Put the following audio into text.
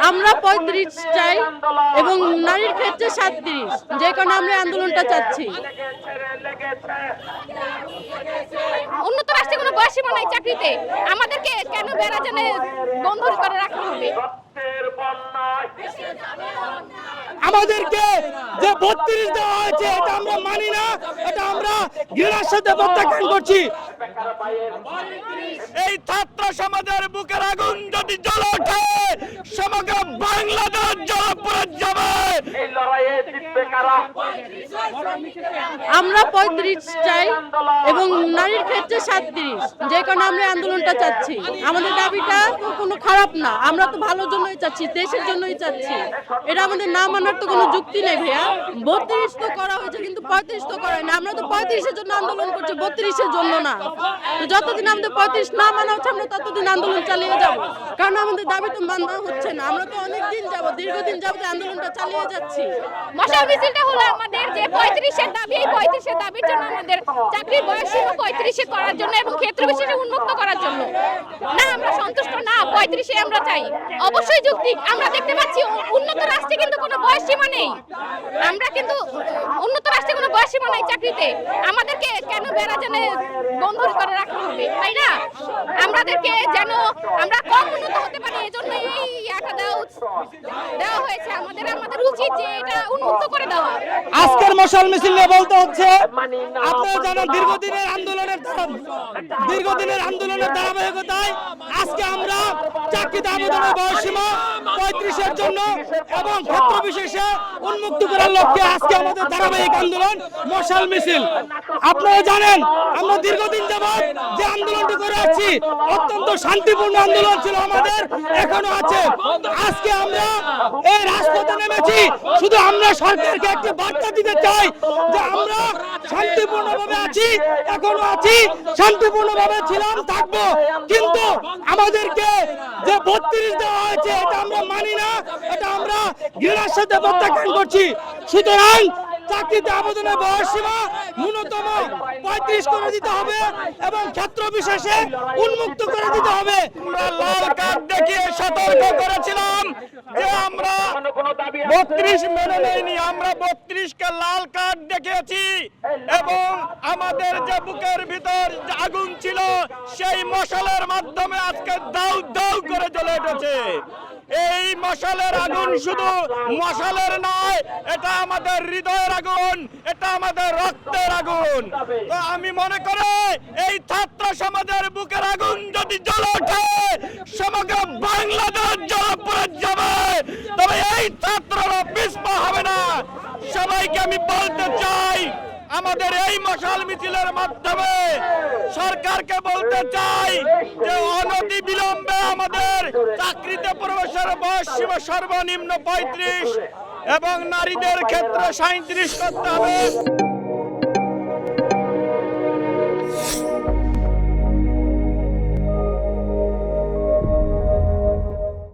আমরা 35 চাই এবং নারীর ক্ষেত্রে 37, যে কারণে আমরা আন্দোলনটা চাচ্ছি। উন্নত রাষ্ট্রে কোনো বয়সীমা নাই চাকরিতে, আমাদেরকে কেন বেড়াজালে বন্ধ করে রাখা হবে? আমাদেরকে যে 32 দেওয়া হয়েছে এটা আমরা মানি না, এটা আমরা ঘৃণার সাথে প্রত্যাখ্যান করছি। এই ছাত্র সমাজের বুকের আগুন যদি জ্বলে ওঠে, সমগ্র বাংলাদেশ জ্বলে পুড়ে যাবে। এই লড়াইয়ে জিতবে কারা? আমরা 35 চাই এবং নারীর ক্ষেত্রে 37, যে কারণে আমরা আন্দোলনটা চাচ্ছি। আমাদের দাবিটা কোনো খারাপ না, আমরা তো ভালোর জন্যই চাচ্ছি, দেশের জন্যই চাচ্ছি। এটা আমাদের না মানার তো কোনো যুক্তি নেই ভাইয়া। 32 তো করা হয়েছে কিন্তু 35 তো করা হয় না। আমরা তো 35-এর জন্য আন্দোলন করছি, 32-এর জন্য না। তো যতদিন আমাদের 35 না মানা হচ্ছে আমরা ততদিন আন্দোলন চালিয়ে যাব, কারণ আমাদের দাবি তো মানা হচ্ছে না। আমরা তো অনেক দিন যাব, দীর্ঘদিন যাবত আন্দোলনটা চালিয়ে যাচ্ছি। মশাল মিছিলটা হলো আমাদের যে 35-এর দাবি, এই 35-এর দাবির জন্য আমাদের চাকরির বয়সীমা 35-এ করার জন্য এবং ক্ষেত্র বিশেষে উন্মুক্ত করার জন্য। না, আমরা সন্তুষ্ট না, 35-এ আমরা চাই। অবশ্যই যৌক্তিক। আমরা দেখতে পাচ্ছি উন্নত রাষ্ট্রে কিন্তু কোনো বয়সীমা নেই। আমরা কিন্তু উন্নত রাষ্ট্রে কোনো বয়সীমা নাই চাকরিতে, আমাদেরকে কেন বেড়াজালে বন্ধ করে রাখা হবে, তাই না? আমাদেরকে যেন আমরা কম উন্নত হতে পারি, এজন্য এই ইয়াটা দেওয়া হয়েছে। আমাদের উচিত যে এটা উন্মুক্ত করে দেওয়া। আজকের মশাল মিছিল নিয়ে বলতে হচ্ছে, আপনারা জানেন দীর্ঘদিনের আন্দোলনের ধারাবাহিকতায় আজকে আমরা চাকরিতে আবেদনের বয়সীমা 35-এর জন্য এবং ক্ষেত্র বিশেষে উন্মুক্ত করার লক্ষ্যে আজকে আমাদের ধারাবাহিক আন্দোলন মশাল মিছিল। আপনারা জানেন আমরা দীর্ঘদিন যাবত যে আন্দোলনটি করে আসছি, অত্যন্ত শান্তিপূর্ণ আন্দোলন ছিল আমাদের, এখনো আছে। আজকে আমরা এই রাজপথে নেমেছি, শুধু আমরা সরকারকে একটি বার্তা দিতে চাই যে আমরা শান্তিপূর্ণভাবে আছি, এখনো আছি, শান্তিপূর্ণভাবে ছিলাম, থাকবো। কিন্তু আমাদেরকে যে 32 দেওয়া হয়েছে এটা আমরা মানি না, এটা আমরা ঘৃণার সাথে প্রত্যাখ্যান করছি। সুতরাং চাকরিতে আবেদনের বয়সসীমা ন্যূনতম 35 করে দিতে হবে এবং ক্ষেত্র বিশেষে উন্মুক্ত করে দিতে হবে। আমরা লাল কার্ড দেখিয়ে সতর্ক করেছিলাম যে আমরা 32 মেনে নেইনি, আমরা 32-কে লাল কার্ড দেখিয়েছি এবং আমাদের যে বুকের ভিতর আগুন ছিল সেই মশালের মাধ্যমে আজকে দাউ দাউ করে জ্বলে উঠেছে। এই মশালের আগুন শুধু মশালের নয়, এটা আমাদের হৃদয়ের আগুন, এটা আমাদের রক্তের আগুন। তো আমি মনে করি এই ছাত্র সমাজের বুকের আগুন যদি জ্বলে ওঠে, সমগ্র বাংলাদেশ জ্বলে পুড়ে যাবে। তবে এই ছাত্ররা পিছপা হবে না। সবাইকে আমি বলতে চাই, আমাদের এই মশাল মিছিলের মাধ্যমে সরকারকে বলতে চাই যে অনতি বিলম্বে আমাদের চাকরিতে প্রবেশের বয়সসীমা সর্বনিম্ন 35 এবং নারীদের ক্ষেত্রে 37 করতে হবে।